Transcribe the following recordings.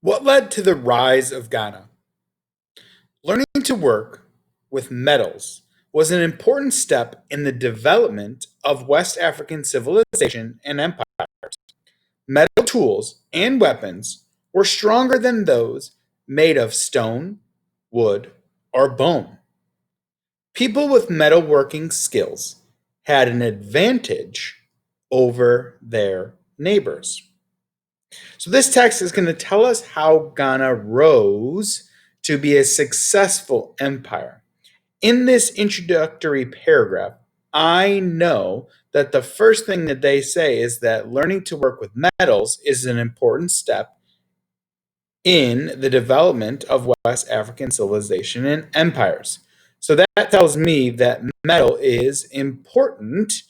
What led to the rise of Ghana? Learning to work with metals was an important step in the development of West African civilization and empire. Metal tools and weapons were stronger than those made of stone, wood, or bone. People with metalworking skills had an advantage over their neighbors. So, this text is going to tell us how Ghana rose to be a successful empire. In this introductory paragraph, I know that the first thing that they say is that learning to work with metals is an important step in the development of West African civilization and empires. So that tells me that metal is important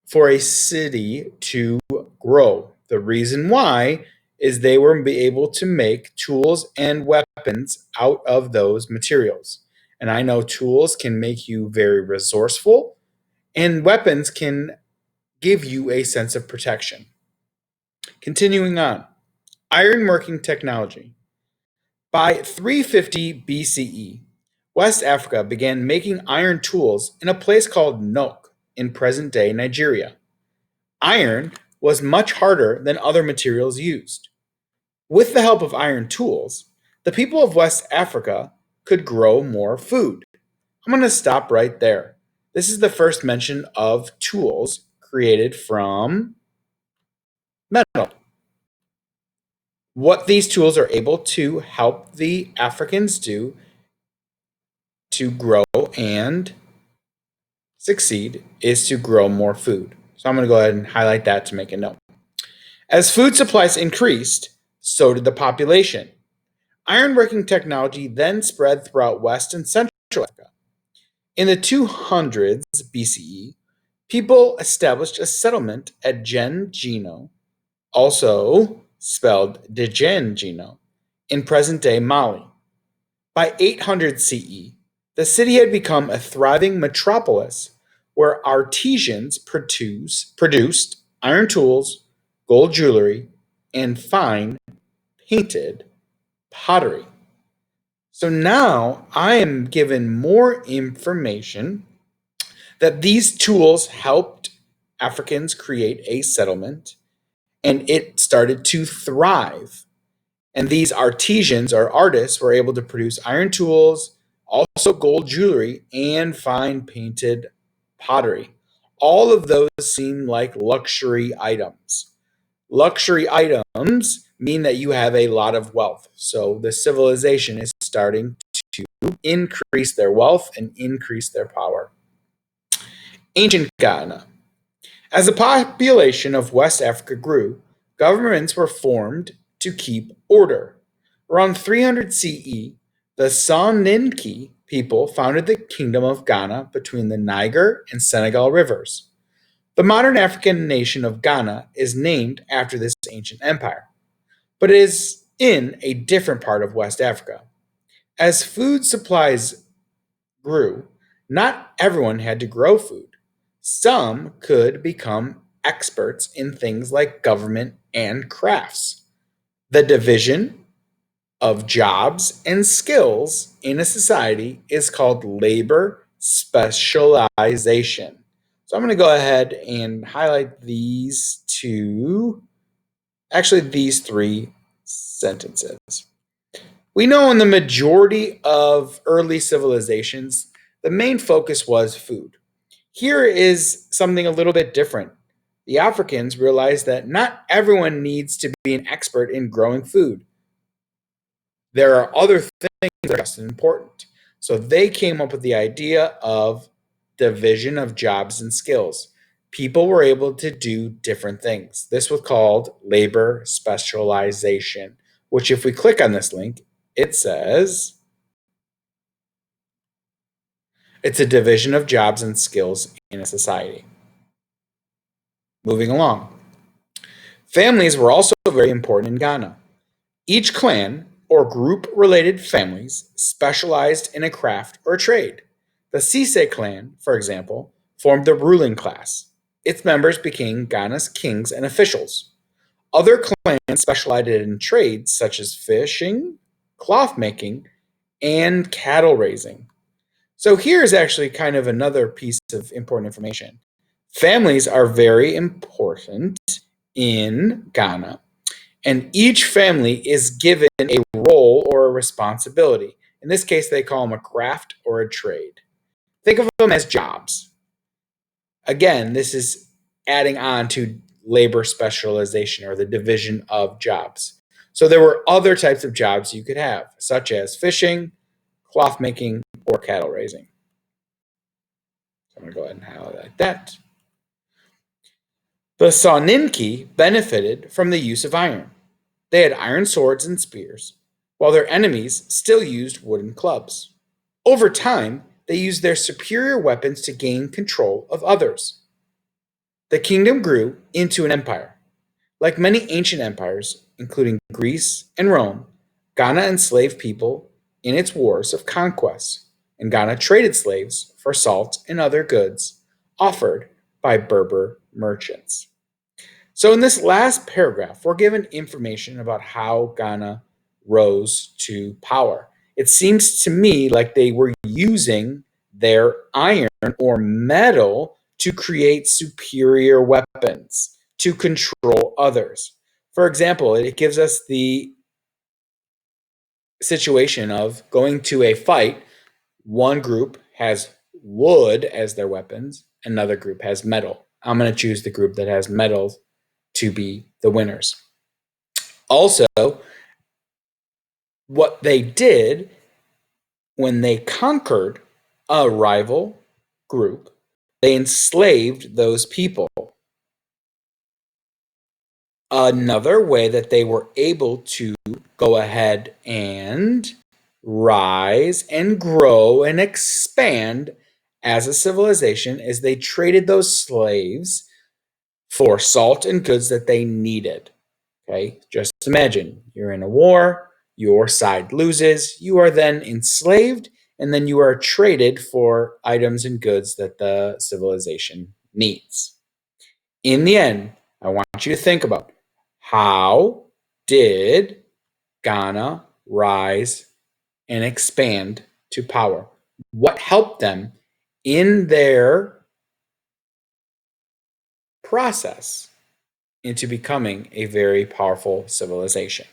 for a city to grow. The reason why is they were able to make tools and weapons out of those materials. And I know tools can make you very resourceful, and weapons can give you a sense of protection. Continuing on, ironworking technology. By 350 BCE, West Africa began making iron tools in a place called Nok in present day Nigeria. Iron was much harder than other materials used. With the help of iron tools, the people of West Africa could grow more food. I'm going to stop right there. This is the first mention of tools created from metal. What these tools are able to help the Africans do to grow and succeed is to grow more food. So I'm going to go ahead and highlight that to make a note. As food supplies increased, so did the population. Ironworking technology then spread throughout West and Central Africa. In the 200s BCE, people established a settlement at Geno, also spelled Djangino, in present-day Mali. By 800 CE, the city had become a thriving metropolis where artisans produced iron tools, gold jewelry, and fine painted pottery. So now I am given more information that these tools helped Africans create a settlement and it started to thrive. And these artisans or artists were able to produce iron tools, also gold jewelry, and fine painted pottery. All of those seem like luxury items. Luxury items mean that you have a lot of wealth. So the civilization is starting to increase their wealth and increase their power. Ancient Ghana. As the population of West Africa grew, governments were formed to keep order. Around 300 CE, the Soninke people founded the Kingdom of Ghana between the Niger and Senegal rivers. The modern African nation of Ghana is named after this ancient empire, but it is in a different part of West Africa. As food supplies grew, not everyone had to grow food. Some could become experts in things like government and crafts. The division of jobs and skills in a society is called labor specialization. So I'm going to go ahead and highlight these these three sentences. We know in the majority of early civilizations, the main focus was food. Here is something a little bit different. The Africans realized that not everyone needs to be an expert in growing food. There are other things that are just as important. So they came up with the idea of division of jobs and skills. People were able to do different things. This was called labor specialization, which if we click on this link, it says it's a division of jobs and skills in a society. Moving along. Families were also very important in Ghana. Each clan or group-related families specialized in a craft or trade. The Cisse clan, for example, formed the ruling class. Its members became Ghana's kings and officials. Other clans specialized in trades such as fishing, cloth making, and cattle raising. So here's actually kind of another piece of important information. Families are very important in Ghana, and each family is given a role or a responsibility. In this case, they call them a craft or a trade. Think of them as jobs. Again, this is adding on to labor specialization or the division of jobs. So there were other types of jobs you could have, such as fishing, cloth making, or cattle raising. So I'm going to go ahead and highlight that. The Soninke benefited from the use of iron. They had iron swords and spears, while their enemies still used wooden clubs. Over time, they used their superior weapons to gain control of others. The kingdom grew into an empire. Like many ancient empires, including Greece and Rome, Ghana enslaved people in its wars of conquest, and Ghana traded slaves for salt and other goods offered by Berber merchants. So, in this last paragraph, we're given information about how Ghana rose to power. It seems to me like they were using their iron or metal to create superior weapons to control others. For example, it gives us the situation of going to a fight. One group has wood as their weapons, another group has metal. I'm going to choose the group that has metal to be the winners. Also, what they did when they conquered a rival group, they enslaved those people. Another way that they were able to go ahead and rise and grow and expand as a civilization is they traded those slaves for salt and goods that they needed. Okay, just imagine you're in a war, your side loses, you are then enslaved, and then you are traded for items and goods that the civilization needs. In the end, I want you to think about how did Ghana rise and expand to power? What helped them in their process into becoming a very powerful civilization?